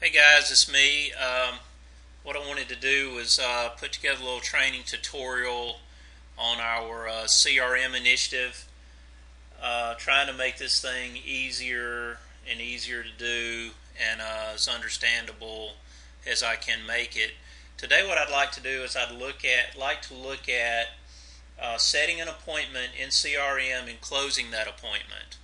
Hey guys, it's me. What I wanted to do was put together a little training tutorial on our CRM initiative, trying to make this thing easier and easier to do and as understandable as I can make it. Today, what I'd like to do is like to look at setting an appointment in CRM and closing that appointment.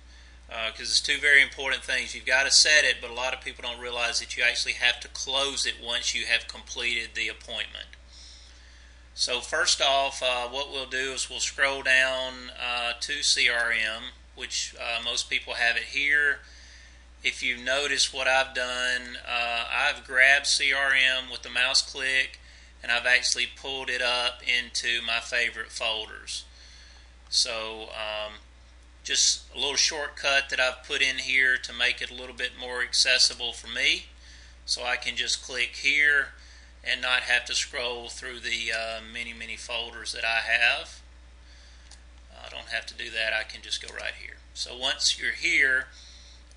Because it's two very important things. You've got to set it, but a lot of people don't realize that you actually have to close it once you have completed the appointment. So first off, what we'll do is we'll scroll down to CRM, which most people have it here. If you notice what I've done, I've grabbed CRM with the mouse click, and I've actually pulled it up into my favorite folders. So just a little shortcut that I've put in here to make it a little bit more accessible for me. So I can just click here and not have to scroll through the many folders that I have. I don't have to do that. I can just go right here. So once you're here,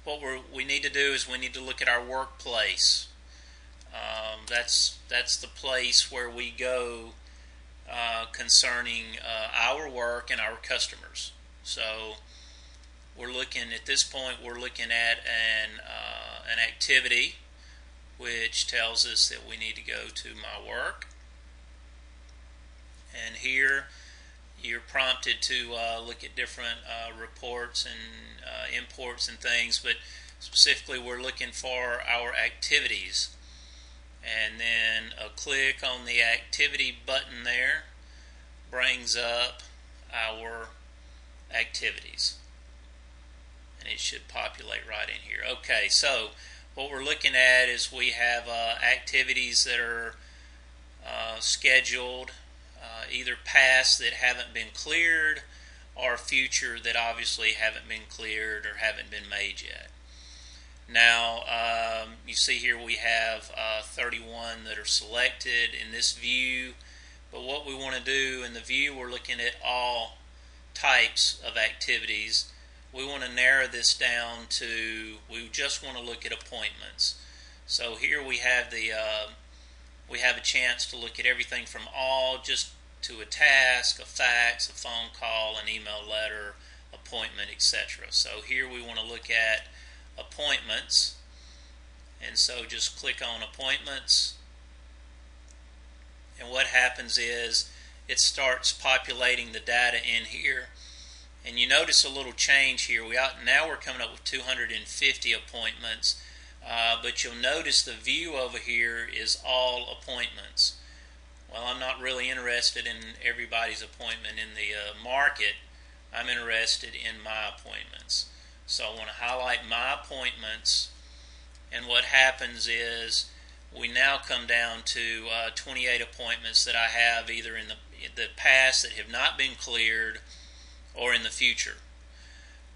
what we need to do is we need to look at our workplace. That's the place where we go concerning our work and our customers. So we're looking at this point. We're looking at an activity, which tells us that we need to go to my work. And here, you're prompted to look at different reports and imports and things, but specifically, we're looking for our activities. And then a click on the activity button there brings up our activities. And it should populate right in here. Okay, so what we're looking at is we have activities that are scheduled, either past that haven't been cleared or future that obviously haven't been cleared or haven't been made yet. Now, you see here we have 31 that are selected in this view, but what we want to do in the view, we're looking at all types of activities. We want to narrow this down to, we just want to look at appointments. So here we have we have a chance to look at everything from all just to a task, a fax, a phone call, an email letter, appointment, etc. So here we want to look at appointments, and so just click on appointments, and what happens is it starts populating the data in here. And you notice a little change here. Now we're coming up with 250 appointments, but you'll notice the view over here is all appointments. Well, I'm not really interested in everybody's appointment in the market. I'm interested in my appointments. So I want to highlight my appointments, and what happens is we now come down to 28 appointments that I have either in the past that have not been cleared or in the future,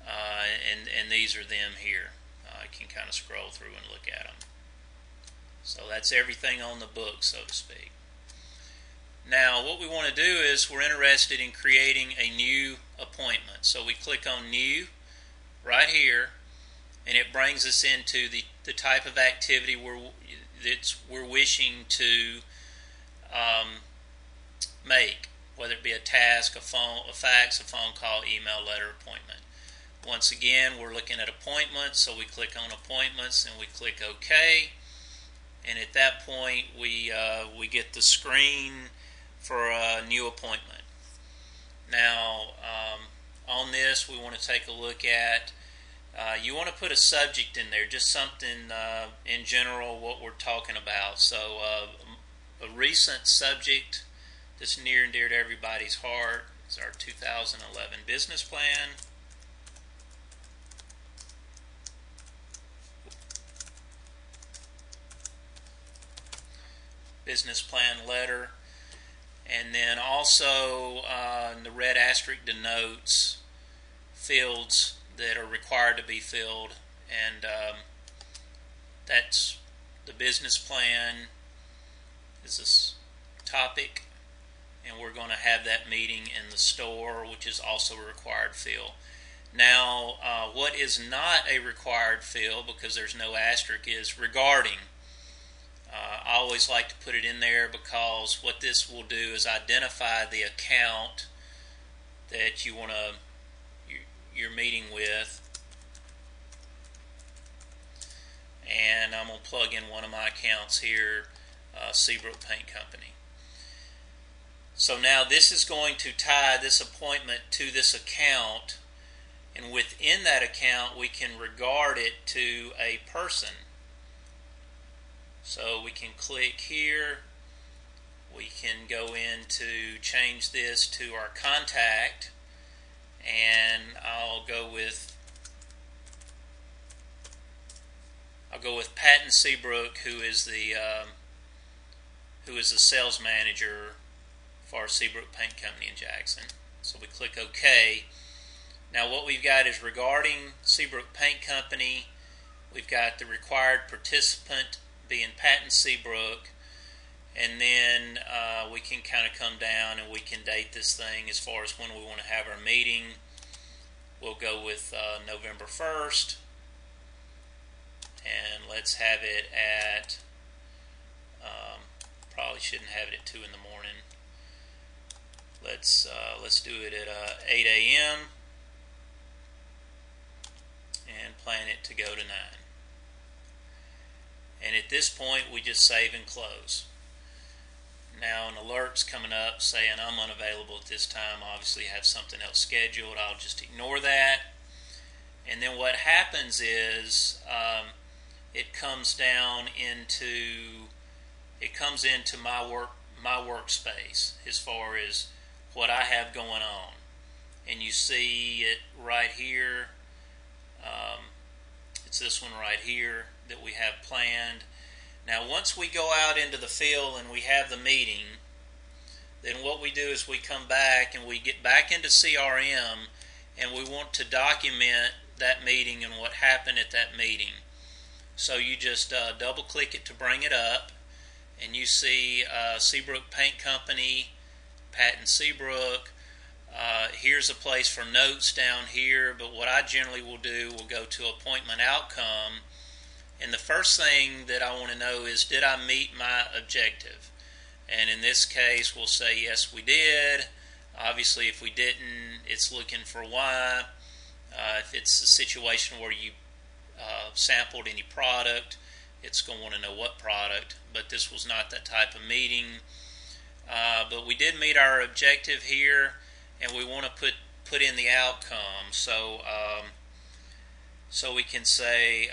and these are them here. I can kind of scroll through and look at them. So that's everything on the book, so to speak. Now what we want to do is we're interested in creating a new appointment. So we click on New right here, and it brings us into the type of activity we're wishing to make, whether it be a task, a fax, a phone call, email, letter, appointment. Once again, we're looking at appointments, so we click on appointments and we click OK. And at that point, we get the screen for a new appointment. Now, on this, we want to take a look at, you want to put a subject in there, just something in general what we're talking about. So a recent subject that's near and dear to everybody's heart is our 2011 business plan. Business plan letter. And then also the red asterisk denotes fields that are required to be filled, and that's the business plan is this topic, and we're going to have that meeting in the store, which is also a required field. Now, what is not a required field, because there's no asterisk, is regarding. I always like to put it in there because what this will do is identify the account that you're meeting with, and I'm going to plug in one of my accounts here, Seabrook Paint Company. So now this is going to tie this appointment to this account, and within that account we can regard it to a person. So we can click here, we can go in to change this to our contact, and I'll go with Patton Seabrook, who is the sales manager for Seabrook Paint Company in Jackson. So we click OK. Now what we've got is regarding Seabrook Paint Company. We've got the required participant being Patton Seabrook, and then we can kind of come down and we can date this thing as far as when we want to have our meeting. We'll go with November 1st, and let's have it at, probably shouldn't have it at 2 in the morning. Let's do it at 8 a.m. and plan it to go to 9. And at this point we just save and close. Now an alert's coming up saying I'm unavailable at this time. Obviously have something else scheduled. I'll just ignore that. And then what happens is it comes into my workspace as far as what I have going on, and you see it right here. It's this one right here that we have planned. Now once we go out into the field and we have the meeting, then what we do is we come back and we get back into CRM, and we want to document that meeting and what happened at that meeting. So you just double click it to bring it up, and you see Seabrook Paint Company, Patton Seabrook. Here's a place for notes down here, but what I generally will do, will go to appointment outcome, and the first thing that I want to know is, did I meet my objective? And in this case we'll say yes, we did. Obviously if we didn't, it's looking for why. If it's a situation where you sampled any product, it's going to want to know what product, but this was not that type of meeting. But we did meet our objective here, and we want to put in the outcome. So so we can say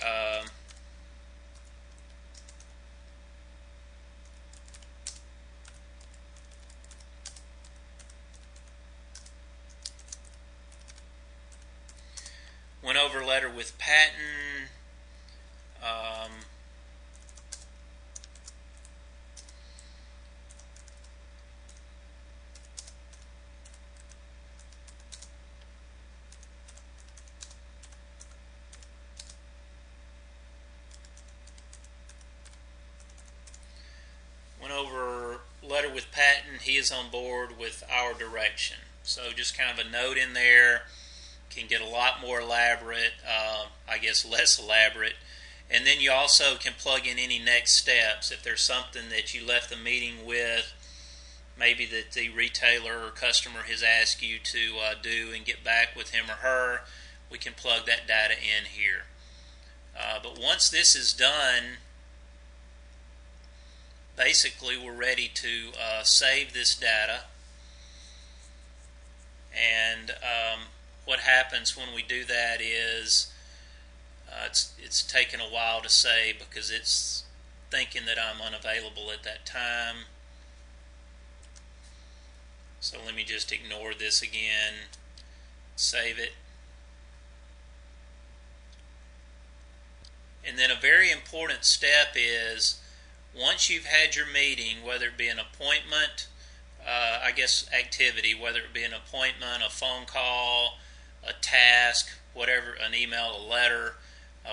went over letter with Patton. Went over letter with Patton. He is on board with our direction. So just kind of a note in there. Can get a lot more elaborate, I guess less elaborate. And then you also can plug in any next steps. If there's something that you left the meeting with, maybe that the retailer or customer has asked you to do and get back with him or her, we can plug that data in here. But once this is done, basically we're ready to save this data. And what happens when we do that is it's taken a while to save because it's thinking that I'm unavailable at that time. So let me just ignore this again, save it. And then a very important step is, once you've had your meeting, whether it be an appointment, I guess activity, whether it be an appointment, a phone call, a task, whatever, an email, a letter,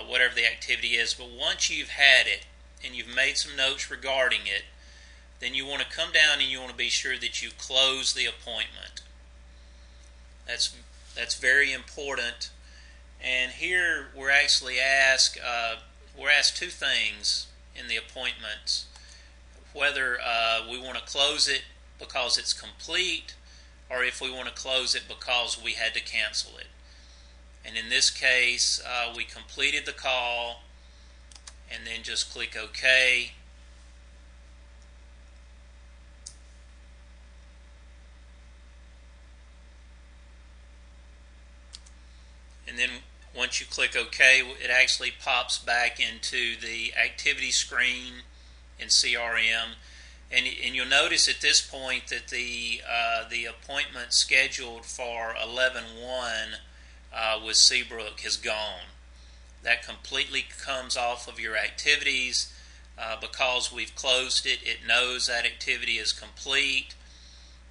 whatever the activity is, but once you've had it and you've made some notes regarding it, then you want to come down and you want to be sure that you close the appointment. That's very important. And here we're actually asked two things in the appointments. whether we want to close it because it's complete or if we want to close it because we had to cancel it. And in this case, we completed the call and then just click OK. And then once you click OK, it actually pops back into the activity screen in CRM. And you'll notice at this point that the appointment scheduled for 11/1 with Seabrook has gone. That completely comes off of your activities because we've closed it. It knows that activity is complete,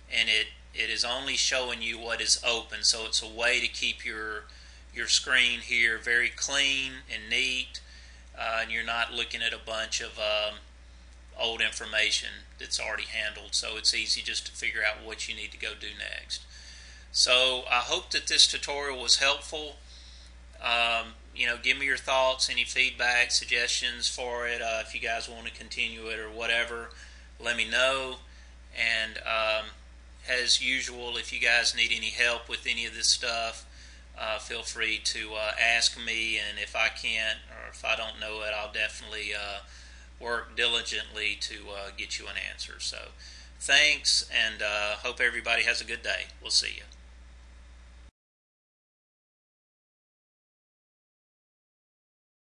and it is only showing you what is open. So it's a way to keep your screen here very clean and neat, and you're not looking at a bunch of old information that's already handled. So it's easy just to figure out what you need to go do next. So I hope that this tutorial was helpful. Give me your thoughts, any feedback, suggestions for it. If you guys want to continue it or whatever, let me know. And as usual, if you guys need any help with any of this stuff, feel free to ask me, and if I can't or if I don't know it, I'll definitely work diligently to get you an answer. So thanks, and hope everybody has a good day. We'll see you.